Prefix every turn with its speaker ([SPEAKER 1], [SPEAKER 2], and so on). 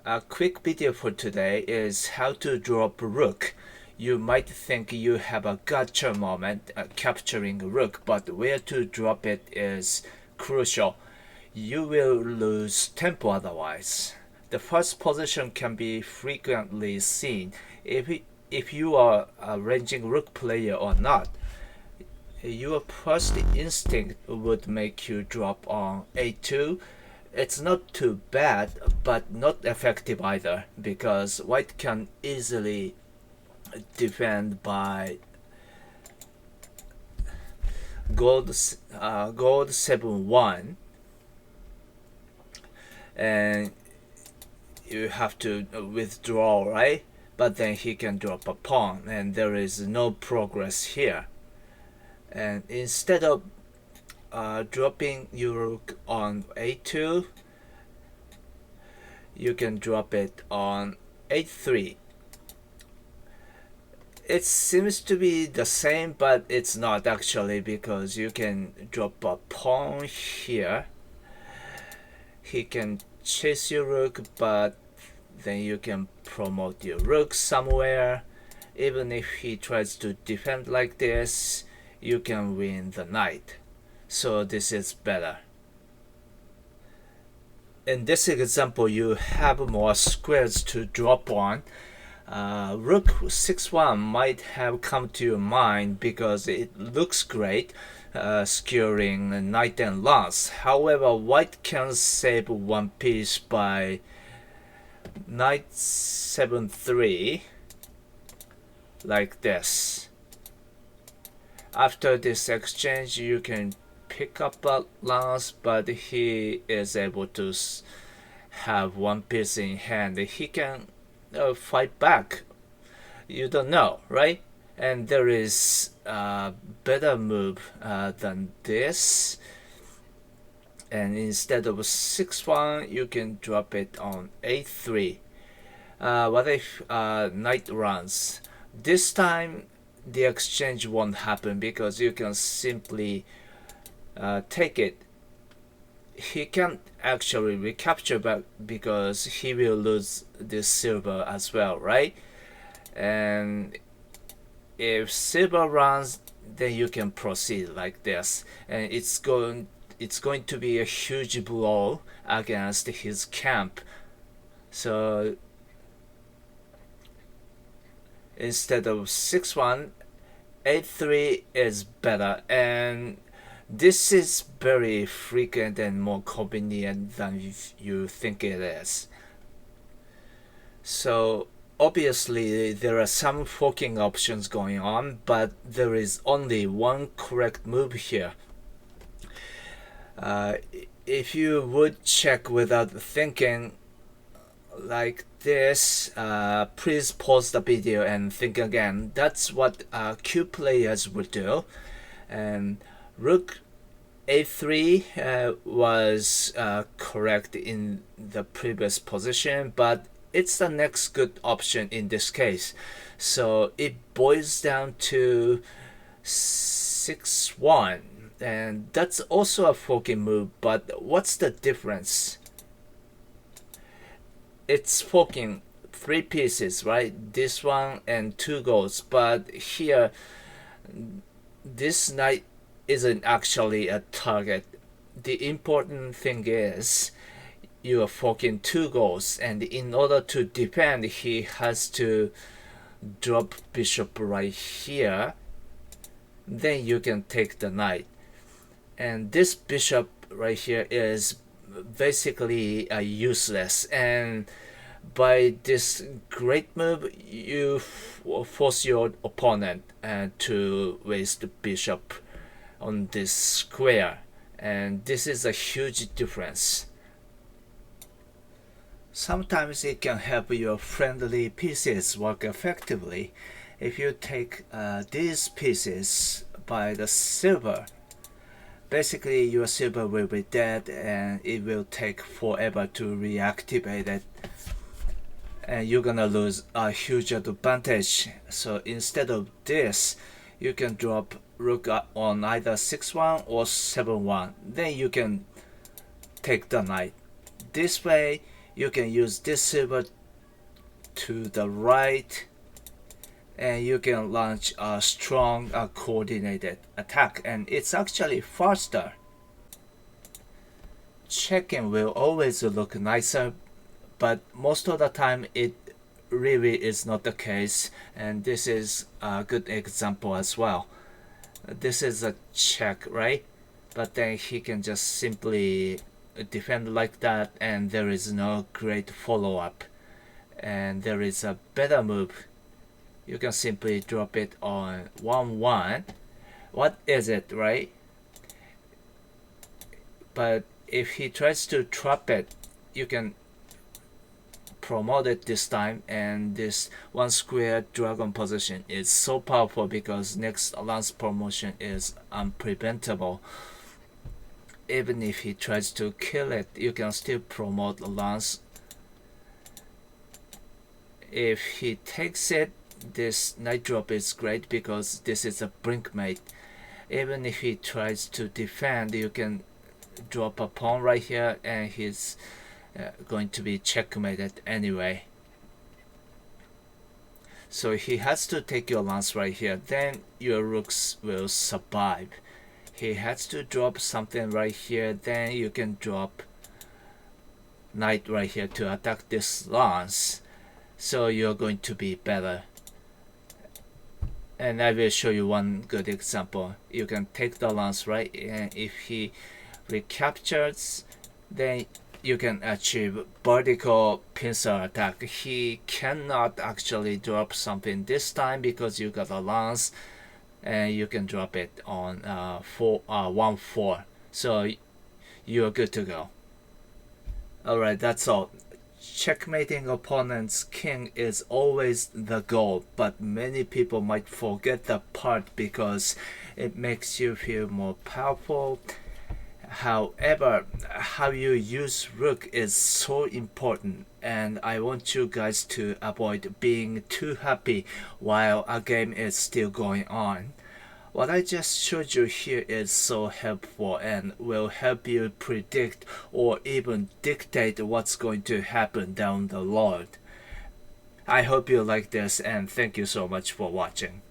[SPEAKER 1] A quick video for today is how to drop Rook. You might think you have a gotcha moment capturing Rook, but where to drop it is crucial. You will lose tempo otherwise. The first position can be frequently seen if you are a ranging Rook player or not. Your first instinct would make you drop on a2. It's not too bad, but not effective either, because white can easily defend by gold 7-1, and you have to withdraw, right? But then he can drop a pawn, and there is no progress here. And instead of dropping your rook on a2, you can drop it on a3. It seems to be the same, but it's not actually, because you can drop a pawn here. He can chase your rook, but then you can promote your rook somewhere. Even if he tries to defend like this, you can win the knight. So this is better. In this example, you have more squares to drop on. Rook 6-1 might have come to your mind because it looks great, skewering knight and lance. However, white can save one piece by knight 7-3, like this. After this exchange, you can pick up a lance, but he is able to have one piece in hand. He can fight back. You don't know, right? And there is a better move than this. And instead of 6-1, you can drop it on a3. What if knight runs? This time the exchange won't happen because you can simply take it. He can't actually recapture back because he will lose this silver as well, right? And if silver runs, then you can proceed like this, and it's going to be a huge blow against his camp. So instead of 6-1, a3 is better, and this is very frequent and more convenient than you think it is. So obviously there are some forking options going on, but there is only one correct move here. If you would check without thinking like this, please pause the video and think again. That's what Q players would do. And Rook a3 was correct in the previous position, but it's the next good option in this case. So it boils down to 6-1, and that's also a forking move, but what's the difference? It's forking 3 pieces, right? This one and 2 golds, but here this knight isn't actually a target. The important thing is you are forking 2 golds, and in order to defend, he has to drop bishop right here. Then you can take the knight, and this bishop right here is basically useless, and by this great move you force your opponent to waste the bishop on this square, and this is a huge difference. Sometimes it can help your friendly pieces work effectively. If you take these pieces by the silver, basically your silver will be dead and it will take forever to reactivate it, and you're gonna lose a huge advantage. So instead of this, you can drop rook on either 6-1 or 7-1. Then you can take the knight. This way you can use this silver to the right, and you can launch a strong coordinated attack, and it's actually faster. Checking will always look nicer, but most of the time it really is not the case, and this is a good example as well. This is a check, right? But then he can just simply defend like that, and there is no great follow-up. And there is a better move. You can simply drop it on 1-1. What is it, right? But if he tries to trap it, you can promote it this time, and this one square dragon position is so powerful because next lance promotion is unpreventable. Even if he tries to kill it, you can still promote the lance. If he takes it, this night drop is great because this is a brinkmate. Even if he tries to defend, you can drop a pawn right here, and he's going to be checkmated anyway. So he has to take your lance right here, then your rooks will survive. He has to drop something right here, then you can drop knight right here to attack this lance. So you're going to be better. And I will show you one good example. You can take the lance, right? And if he recaptures, then you can achieve vertical pincer attack. He cannot actually drop something this time because you got a lance, and you can drop it on 1-4. So you're good to go. Alright, that's all. Checkmating opponent's king is always the goal, but many people might forget that part because it makes you feel more powerful. However, how you use rook is so important, and I want you guys to avoid being too happy while a game is still going on. What I just showed you here is so helpful and will help you predict or even dictate what's going to happen down the road. I hope you like this, and thank you so much for watching.